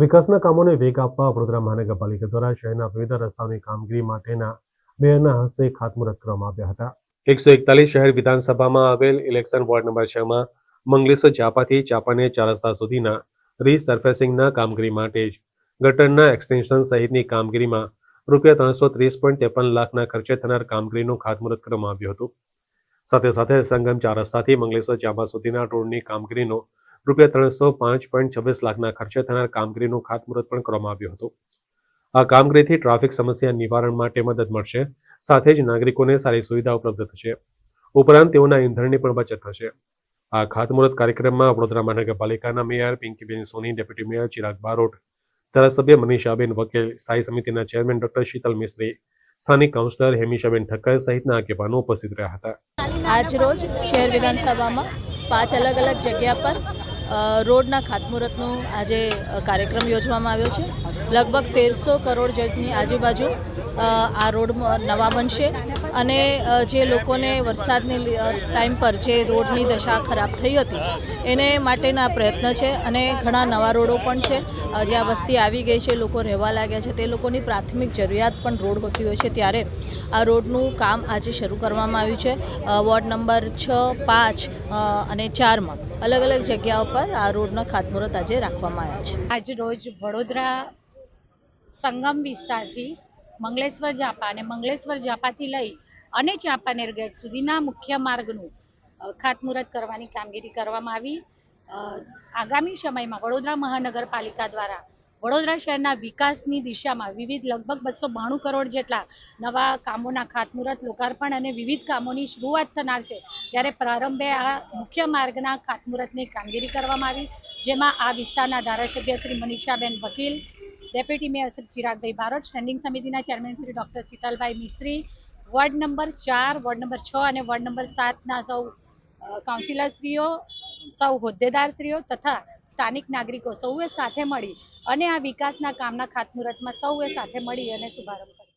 વિકાસના કામોને વેગ આપવા વડોદરા મહાનગરપાલિકા દ્વારા શહેરના વિવિધ રસ્તાઓની કામગીરી માટેના મેયરના હસ્તે ખાતમુહૂર્ત કરવામાં આવ્યા હતા। 141 શહેર વિધાનસભામાં આવેલ ઇલેક્શન વોર્ડ નંબર 6 માં મંગલેશ્વર ચાપાથી ચાપાને 4 રસ્તા સુધીના રીસર્ફેસિંગના કામગીરી માટે જ ગટરના એક્સટેન્શન સહિતની કામગીરીમાં ₹330.53 લાખના ખર્ચે થનાર કામગીરીનું ખાતમુહૂર્ત કરવામાં આવ્યું હતું। સાથે સાથે સંગમ 4 રસ્તાથી મંગલેશ્વર ચાંપા સુધીના રોડની કામગીરીનો ₹305.26 લાખના ખર્ચે થનાર કામગીરીનું ખાતમુહૂર્ત પણ કરવામાં આવ્યું હતું। આ કામગીરીથી ટ્રાફિક સમસ્યા નિવારણ માટે મદદ મળશે, સાથે જ નાગરિકોને સારી સુવિધા ઉપલબ્ધ થશે, ઉપરાંત તેઓના ઈંધણની પણ બચત થશે। આ ખાતમુહૂર્ત કાર્યક્રમમાં વડોદરા મહાનગરપાલિકાના મેયર પિંકીબેન સોની, ડેપ્યુટી મેયર ચિરાગ બારોટ, ધારાસભ્ય મનીષાબેન વકીલ, સ્થાયી સમિતિના ચેરમેન ડોક્ટર શીતલ મિસ્ત્રી, સ્થાનિક કાઉન્સિલર હેમીશાબેન ઠક્કર સહિતના આગેવાનો ઉપસ્થિત રહ્યા હતા। આજ રોજ શહેર વિધાનસભામાં 5 અલગ અલગ જગ્યા પર રોડના ખાતમુહૂર્તનો આજે કાર્યક્રમ યોજવામાં આવ્યો છે। લગભગ 1300 કરોડ જેટલી આજુબાજુ આ રોડ નવા બનશે અને જે લોકોને વરસાદની ટાઈમ પર જે રોડની દશા ખરાબ થઈ હતી એને માટેના પ્રયત્ન છે અને ઘણા નવા રોડો પણ છે। જ્યાં વસ્તી આવી ગઈ છે, લોકો રહેવા લાગ્યા છે, તે લોકોની પ્રાથમિક જરૂરિયાત પણ રોડ હોતી હોય છે, ત્યારે આ રોડનું કામ આજે શરૂ કરવામાં આવ્યું છે। વોર્ડ નંબર 6, 5 અને 4માં અલગ અલગ જગ્યાઓ પર આ રોડના ખાતમુહૂર્ત આજે રાખવામાં આવ્યા છે। આજ રોજ વડોદરા સંગમ વિસ્તારથી મંગલેશ્વર જાપા અને મંગલેશ્વર જાપાથી લઈ અને ચાંપાનેર ગેટ સુધીના મુખ્ય માર્ગનું ખાતમુહૂર્ત કરવાની કામગીરી કરવામાં આવી। આગામી સમયમાં વડોદરા મહાનગરપાલિકા દ્વારા વડોદરા શહેરના વિકાસની દિશામાં વિવિધ લગભગ 292 કરોડ જેટલા નવા કામોના ખાતમુહૂર્ત, લોકાર્પણ અને વિવિધ કામોની શરૂઆત થનાર છે, ત્યારે પ્રારંભે આ મુખ્ય માર્ગના ખાતમુહૂર્તની કામગીરી કરવામાં આવી, જેમાં આ વિસ્તારના ધારાસભ્ય શ્રી મનીષાબેન વકીલ, ડેપ્યુટી મેયર શ્રી ચિરાગભાઈ બારોટ, સ્ટેન્ડિંગ સમિતિના ચેરમેન શ્રી ડોક્ટર શીતલભાઈ મિસ્ત્રી, વોર્ડ નંબર 4, વોર્ડ નંબર 6 અને વોર્ડ નંબર 7ના સૌ કાઉન્સિલરશ્રીઓ, સૌ હોદ્દેદારશ્રીઓ તથા સ્થાનિક નાગરિકો સૌએ સાથે મળી અને આ વિકાસના કામના ખાતમુહૂર્તમાં સૌએ સાથે મળી અને શુભારંભ કર્યો।